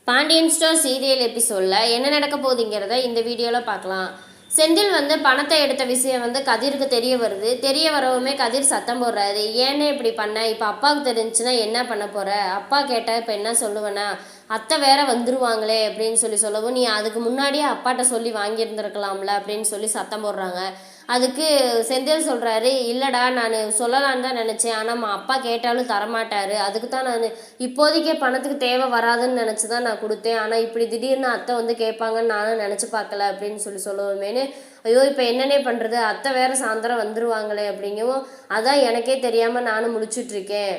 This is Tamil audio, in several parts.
பாண்டியன் ஸ்டோர் சீரியல் எபிசோடில் என்ன நடக்க போகுதுங்கிறத இந்த வீடியோவில் பார்க்கலாம். செந்தில் பணத்தை எடுத்த விஷயம் கதிருக்கு தெரிய வருது. தெரிய வரவுமே கதிர் சத்தம் போடுறாரு. ஏன்னே இப்படி பண்ண? இப்போ அப்பாவுக்கு தெரிஞ்சுன்னா என்ன பண்ண போகிற? அப்பா கேட்டால் இப்போ என்ன சொல்லுவேனா? அத்தை வேற வந்துருவாங்களே அப்படின்னு சொல்லவும், நீ அதுக்கு முன்னாடியே அப்பாட்ட சொல்லி வாங்கியிருந்துருக்கலாம்ல அப்படின்னு சொல்லி சத்தம் போடுறாங்க. அதுக்கு செந்தில் சொல்கிறாரு, இல்லைடா நான் சொல்லலான்னு தான் நினச்சேன், ஆனால் அப்பா கேட்டாலும் தரமாட்டார், அதுக்கு தான் நான் இப்போதைக்கே பணத்துக்கு தேவை வராதுன்னு நினச்சி தான் நான் கொடுத்தேன், ஆனால் இப்படி திடீர்னு அத்தை கேட்பாங்கன்னு நானும் நினச்சி பார்க்கல அப்படின்னு சொல்லுவேன்னு. ஐயோ இப்போ என்னன்னே பண்ணுறது, அத்தை வேற சாயந்தரம் வந்துருவாங்களே அப்படிங்கவும், அதான் எனக்கே தெரியாமல் நானும் முழிச்சிட்ருக்கேன்.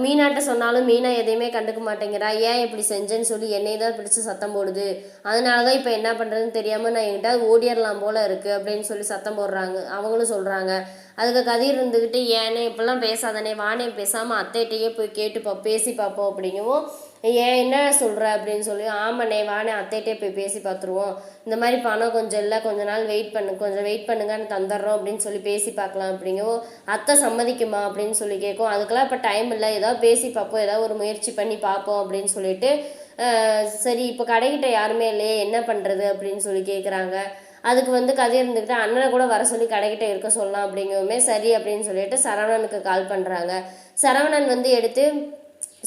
மீனாட்ட சொன்னாலும் மீனா எதையுமே கண்டுக்க மாட்டேங்கிறா, ஏன் இப்படி செஞ்சேன்னு சொல்லி என்னை தான் பிடிச்சி சத்தம் போடுது, அதனால தான் இப்போ என்ன பண்ணுறதுன்னு தெரியாமல் நான் என்கிட்ட ஓடிடலாம் போல் இருக்குது அப்படின்னு சொல்லி சத்தம் போடுறாங்க. அவங்களும் சொல்கிறாங்க. அதுக்கு கதிர் இருந்துக்கிட்டு, ஏன்னே இப்படிலாம் பேசாதானே, வானே பேசாமல் அத்தைகிட்டையே போய் பேசி பார்ப்போம் அப்படிங்கவும், ஏன் என்ன சொல்கிற அப்படின்னு சொல்லி, ஆமாண்ணே வானே அத்தைகிட்டே போய் பேசி பார்த்துருவோம், இந்த மாதிரி பணம் கொஞ்சம் இல்லை, கொஞ்ச நாள் கொஞ்சம் வெயிட் பண்ணுங்கன்னு தந்துடுறோம் அப்படின்னு சொல்லி பேசி பார்க்கலாம் அப்படிங்கவும், அத்தை சம்மதிக்குமா அப்படின்னு சொல்லி கேட்கும். அதுக்கெல்லாம் இப்போ டைம் இல்லை, ஏதாவது பேசி பார்ப்போம், ஏதாவது ஒரு முயற்சி பண்ணி பார்ப்போம் அப்படின்னு சொல்லிட்டு, சரி இப்போ கடைக்கிட்ட யாருமே இல்லையே என்ன பண்ணுறது அப்படின்னு சொல்லி கேட்குறாங்க. அதுக்கு கதிர் இருந்துக்கிட்டு அண்ணனை கூட வர சொல்லி கடைக்கிட்ட இருக்க சொல்லலாம் அப்படிங்கவுமே சரி அப்படின்னு சொல்லிட்டு சரவணனுக்கு கால் பண்ணுறாங்க. சரவணன் எடுத்து,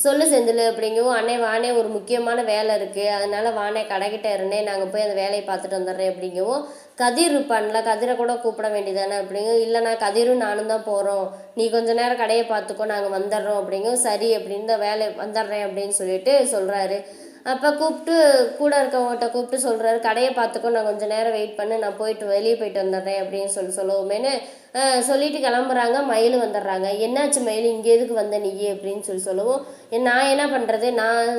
சொல்லு செந்தில் அப்படிங்கவும், அண்ணே வானே ஒரு முக்கியமான வேலை இருக்குது, அதனால வானே கடைக்கிட்ட இருந்தேன், நாங்கள் போய் அந்த வேலையை பார்த்துட்டு வந்துடுறேன் அப்படிங்கவும், கதிர் இருப்பான்ல, கதிரை கூட கூப்பிட வேண்டியதானே அப்படிங்கும், இல்லைண்ணா கதிரும் நானும் தான் போகிறோம், நீ கொஞ்சம் நேரம் கடையை பார்த்துக்கோ, நாங்கள் வந்துடுறோம் அப்படிங்கும், சரி அப்படின்னு இந்த வேலை வந்துடுறேன் அப்படின்னு சொல்லிட்டு சொல்கிறாரு. அப்போ கூப்பிட்டு கூட இருக்கவங்ககிட்ட கூப்பிட்டு சொல்கிறாரு, கடையை பார்த்துக்கோ, நான் கொஞ்சம் நேரம் வெயிட் பண்ணு, நான் வெளியே போயிட்டு வந்துடுறேன் அப்படின்னு சொல்லுவோமேனு சொல்லிட்டு கிளம்புறாங்க. மயில் வந்துடுறாங்க. என்னாச்சு மயில், இங்கே எதுக்கு வந்த நீ அப்படின்னு சொல்லவும், நான் என்ன பண்ணுறது, நான்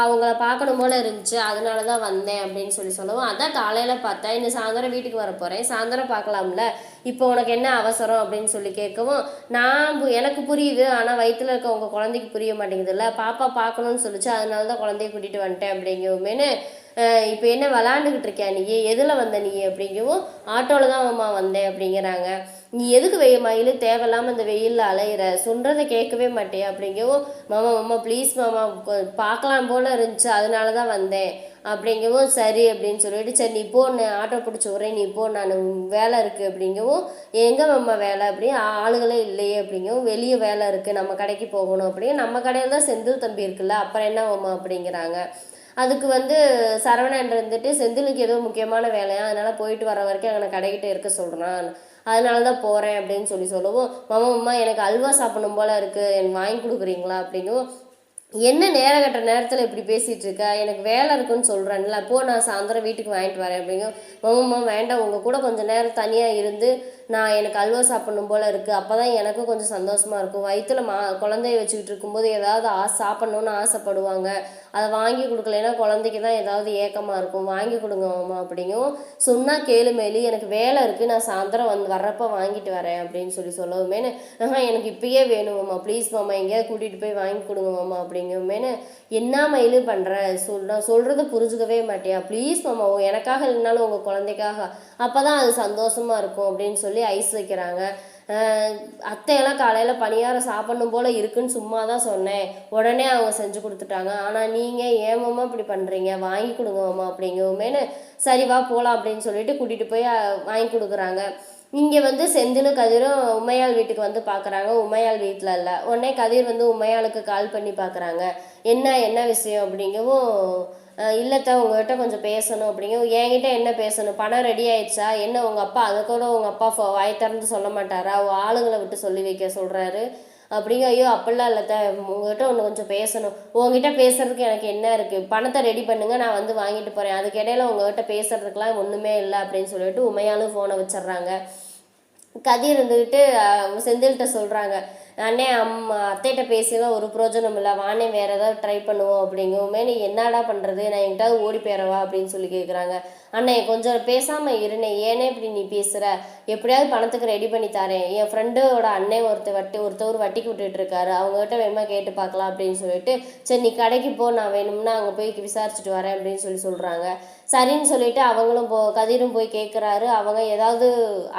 அவங்கள பார்க்கணும் போல இருந்துச்சு, அதனால தான் வந்தேன் அப்படின்னு சொல்லவும், அதான் காலையில் பார்த்தேன், இன்னும் சாயந்தரம் வீட்டுக்கு வர போகிறேன், சாயந்தரம் பார்க்கலாம்ல, இப்போ உனக்கு என்ன அவசரம் அப்படின்னு சொல்லி கேட்கவும், எனக்கு புரியுது, ஆனால் வயிற்றில் இருக்க உங்கள் குழந்தைக்கு புரிய மாட்டேங்குதுல்ல, பாப்பா பார்க்கணும்னு சொல்லிச்சு, அதனால தான் குழந்தைய கூட்டிகிட்டு வந்துட்டேன் அப்படிங்கவுமேனு, இப்போ என்ன விளாண்டுக்கிட்டு இருக்கியா நீ, எதில் வந்த நீ அப்படிங்கவும், ஆட்டோவில் தான் அம்மா வந்தேன் அப்படிங்கிறாங்க. நீ எதுக்கு மயில் தேவையில்லாமல் இந்த வெயிலில் அலையிற, சொல்கிறத கேட்கவே மாட்டேன் அப்படிங்கவும், மாமா ப்ளீஸ் மாமா பார்க்கலாம் போல் இருந்துச்சு, அதனால தான் வந்தேன் அப்படிங்கவும், சரி அப்படின்னு சொல்லிட்டு, சரி நீ போ, ஆட்டோ பிடிச்சி விட்றேன், நீ போ, நான் வேலை இருக்குது அப்படிங்கவும், எங்கே மாமா வேலை அப்படி, ஆளுகளே இல்லையே அப்படிங்கவும், வெளியே வேலை இருக்குது, நம்ம கடைக்கு போகணும் அப்படிங்க, நம்ம கடையில் தான் செந்தில் தம்பி இருக்குல்ல, அப்புறம் என்ன மாமா அப்படிங்கிறாங்க. அதுக்கு சரவணன் செந்திலுக்கு ஏதோ முக்கியமான வேலையா, அதனால் போயிட்டு வர வரைக்கும் அங்கே கடைக்கிட்ட இருக்க சொல்கிறான், அதனால தான் போகிறேன் அப்படின்னு சொல்லவும், மாமா எனக்கு அல்வா சாப்பிடணும் போல் இருக்குது, எனக்கு வாங்கி கொடுக்குறீங்களா அப்படிங்கும், என்ன நேரங்கட்ட நேரத்தில் இப்படி பேசிகிட்டு இருக்க, எனக்கு வேலை இருக்குன்னு சொல்கிறேன்ல, அப்போது நான் சாயந்தரம் வீட்டுக்கு வாங்கிட்டு வரேன் அப்படிங்கும், மாமா வேண்டாம், உங்கள் கூட கொஞ்சம் நேரம் தனியாக இருந்து நான் எனக்கு அல்வா சாப்பிடணும் போல் இருக்குது, அப்போ தான் எனக்கும் கொஞ்சம் சந்தோஷமாக இருக்கும், வயிற்றில் குழந்தைய வச்சுக்கிட்டு இருக்கும்போது ஏதாவது சாப்பிட்ணுன்னு ஆசைப்படுவாங்க, அதை வாங்கி கொடுக்கலைன்னா குழந்தைக்கு தான் ஏதாவது ஏக்கமாக இருக்கும், வாங்கி கொடுங்க மாமா அப்படிங்கும், சொன்னால் கேளு மேலி, எனக்கு வேலை இருக்குது, நான் சாயந்தரம் வர்றப்போ வாங்கிட்டு வரேன் அப்படின்னு சொல்லவுமேனு, எனக்கு இப்பயே வேணும் மாமா, ப்ளீஸ் மாமா எங்கேயாவது கூட்டிகிட்டு போய் வாங்கி கொடுங்க மாமா அப்படிங்குமேனு, என்ன மயிலு பண்ணுற, சொல்கிறத புரிஞ்சுக்கவே மாட்டியா, ப்ளீஸ் மாமா எனக்காக இல்லைனாலும் உங்கள் குழந்தைக்காக, அப்போ தான் அது சந்தோஷமாக இருக்கும் அப்படின்னு சொல்லி ஐஸ் வைக்கிறாங்க. அத்தையெல்லாம் காலையில் பணியாரம் சாப்பிடணும் போல் இருக்குன்னு சும்மா தான் சொன்னேன், உடனே அவங்க செஞ்சு கொடுத்துட்டாங்க, ஆனால் நீங்கள் ஏமாம்மா இப்படி பண்ணுறீங்க, வாங்கி கொடுங்க மாமா அப்படிங்குமேனு, சரி வா போகலாம் அப்படின்னு சொல்லிட்டு கூட்டிகிட்டு போய் வாங்கி கொடுக்குறாங்க. இங்கே செந்திலும் கதிரும் உமையாள் வீட்டுக்கு பார்க்குறாங்க. உமையாள் வீட்டில் இல்லை. உடனே கதிர் உமையாளுக்கு கால் பண்ணி பார்க்குறாங்க. என்ன விஷயம் அப்படிங்கவும், இல்லைத்தா உங்கள்கிட்ட கொஞ்சம் பேசணும் அப்படிங்கவும், என்கிட்ட என்ன பேசணும், பணம் ரெடி ஆயிடுச்சா என்ன, உங்கள் அப்பா அதை கூட உங்கள் அப்பா வாய் திறந்து சொல்ல மாட்டாரா, ஆளுங்களை விட்டு சொல்லி வைக்க சொல்கிறாரு அப்படிங்க. ஐயோ அப்படிலாம் இல்லைத்த, உங்கள்கிட்ட ஒன்று கொஞ்சம் பேசணும், உங்ககிட்ட பேசுறதுக்கு எனக்கு என்ன இருக்குது, பணத்தை ரெடி பண்ணுங்க, நான் வாங்கிட்டு போகிறேன், அதுக்கு இடையில உங்கள்கிட்ட பேசுறதுக்கெலாம் ஒன்றுமே இல்லை அப்படின்னு சொல்லிட்டு உமையாலும் ஃபோனை வச்சிடுறாங்க. கதிர் இருந்துக்கிட்டு செந்தில்கிட்ட சொல்கிறாங்க, அண்ணே அத்தைகிட்ட பேசியெல்லாம் ஒரு பிரோஜனம் இல்லை, வானே வேறு ஏதாவது ட்ரை பண்ணுவோம் அப்படிங்குமே, நீ என்னடா பண்ணுறது, நான் எங்கிட்டாவது ஓடி போயிடவா அப்படின்னு சொல்லி கேட்குறாங்க. அண்ணே கொஞ்சம் பேசாமல் இருண்ணே, ஏனே இப்படி நீ பேசுகிற, எப்படியாவது பணத்துக்கு ரெடி பண்ணி தரேன், என் ஃப்ரெண்டோட அண்ணே ஒருத்தவர் வட்டிக்கு விட்டுட்டு இருக்காரு, அவங்ககிட்ட வேணுமா கேட்டு பார்க்கலாம் அப்படின்னு சொல்லிட்டு, சரி நீ கடைக்கு போ, நான் வேணும்னா அங்கே போய் விசாரிச்சுட்டு வரேன் அப்படின்னு சொல்கிறாங்க. சரின்னு சொல்லிட்டு அவங்களும் கதிரும் போய் கேட்குறாரு. அவங்க ஏதாவது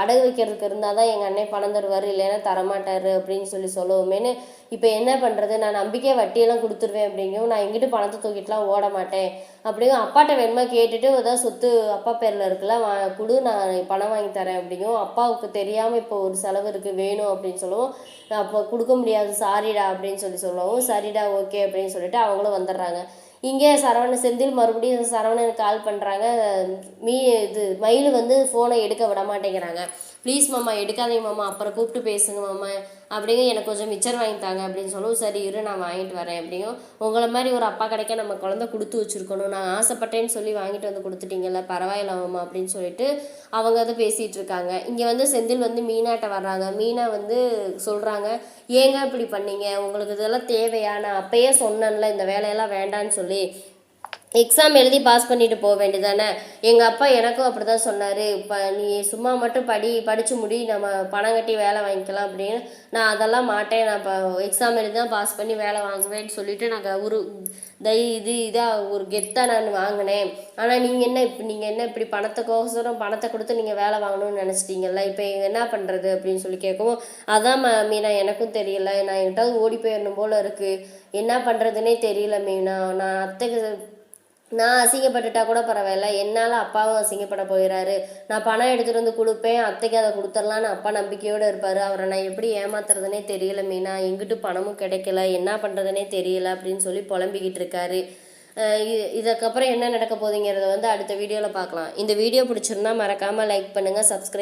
அடகு வைக்கிறதுக்கு இருந்தால் தான் எங்கள் அண்ணன் பணம் தருவார், இல்லைன்னா தரமாட்டார் அப்படின்னு சொல்லவுமேனு, இப்போ என்ன பண்ணுறது, நான் நம்பிக்கை வட்டியெல்லாம் கொடுத்துருவேன் அப்படிங்கும், நான் எங்கிட்ட பணத்தை தூக்கிட்டுலாம் ஓட மாட்டேன் அப்படிங்கும், அப்பாட்ட வேணுமா கேட்டுட்டு ஏதாவது சொத்து அப்பா பேரில் இருக்குல்ல கொடு, நான் பணம் வாங்கி தரேன் அப்படிங்கும். அப்பாவுக்கு தெரியாமல் இப்போ ஒரு செலவு இருக்குது வேணும் அப்படின்னு சொல்லவும், அப்போ கொடுக்க முடியாது சாரிடா அப்படின்னு சொல்லவும், சரிடா ஓகே அப்படின்னு சொல்லிட்டு அவங்களும் வந்துடுறாங்க. இங்கே செந்தில் மறுபடியும் சரவணனுக்கு கால் பண்ணுறாங்க. மயில் வந்து ஃபோனை எடுக்க விட மாட்டேங்கிறாங்க. ப்ளீஸ் மாமா எடுக்காதீங்க மாமா, அப்புறம் கூப்பிட்டு பேசுங்க மாமா அப்படிங்க, எனக்கு கொஞ்சம் மிச்சர் வாங்கித்தாங்க அப்படின்னு சொல்லவும், சரி இரு நான் வாங்கிட்டு வரேன் அப்படிங்கும். உங்களை மாதிரி ஒரு அப்பா கிடைக்க நம்ம குழந்தை கொடுத்து வச்சுருக்கணும், நான் ஆசைப்பட்டேன்னு சொல்லி வாங்கிட்டு வந்து கொடுத்துட்டீங்கல்ல, பரவாயில்ல மாமா அப்படின்னு சொல்லிட்டு அவங்க வந்து பேசிகிட்டு இருக்காங்க. இங்கே வந்து செந்தில் வந்து மீனாட்ட வர்றாங்க. மீனா வந்து சொல்கிறாங்க, ஏங்க இப்படி பண்ணீங்க, உங்களுக்கு இதெல்லாம் தேவையா, நான் அப்பயே சொன்னேன்ல இந்த வேலையெல்லாம் வேண்டான்னு சொல்லி, எக்ஸாம் எழுதி பாஸ் பண்ணிட்டு போக வேண்டியதானே. எங்கள் அப்பா எனக்கும் அப்படி தான் சொன்னார், இப்போ நீ சும்மா மட்டும் படித்து முடி, நம்ம பணம் கட்டி வேலை வாங்கிக்கலாம் அப்படின்னு. நான் அதெல்லாம் மாட்டேன், நான் இப்போ எக்ஸாம் எழுதி தான் பாஸ் பண்ணி வேலை வாங்குவேன்னு சொல்லிட்டு நாங்கள் ஒரு இதாக ஒரு கெத்தாக நான் வாங்கினேன். ஆனால் நீங்கள் என்ன இப்படி பணத்தை கொடுத்து நீங்கள் வேலை வாங்கணும்னு நினச்சிட்டிங்கல்ல, இப்போ என்ன பண்ணுறது அப்படின்னு சொல்லி கேட்கவும், அதான் மீனா எனக்கும் தெரியல, நான் என்கிட்ட ஓடி போயிடணும் போல் இருக்குது, என்ன பண்ணுறதுனே தெரியல மீனா. நான் அசிங்கப்பட்டுட்டா கூட பரவாயில்ல, என்னால் அப்பாவும் அசிங்கப்பட போயிடாரு, நான் பணம் எடுத்துகிட்டு வந்து கொடுப்பேன், அத்தைக்கு அதை கொடுத்துடலான்னு அப்பா நம்பிக்கையோடு இருப்பார், அவரை நான் எப்படி ஏமாத்துறதுனே தெரியல மீனா, எங்கிட்டு பணமும் கிடைக்கல, என்ன பண்ணுறதுனே தெரியல அப்படின்னு சொல்லி புலம்பிக்கிட்டு இருக்காரு. இதுக்கப்புறம் என்ன நடக்க போகுதுங்கிறத வந்து அடுத்த வீடியோவில் பார்க்கலாம். இந்த வீடியோ பிடிச்சிருந்தா மறக்காமல் லைக் பண்ணுங்கள், சப்ஸ்கிரைப்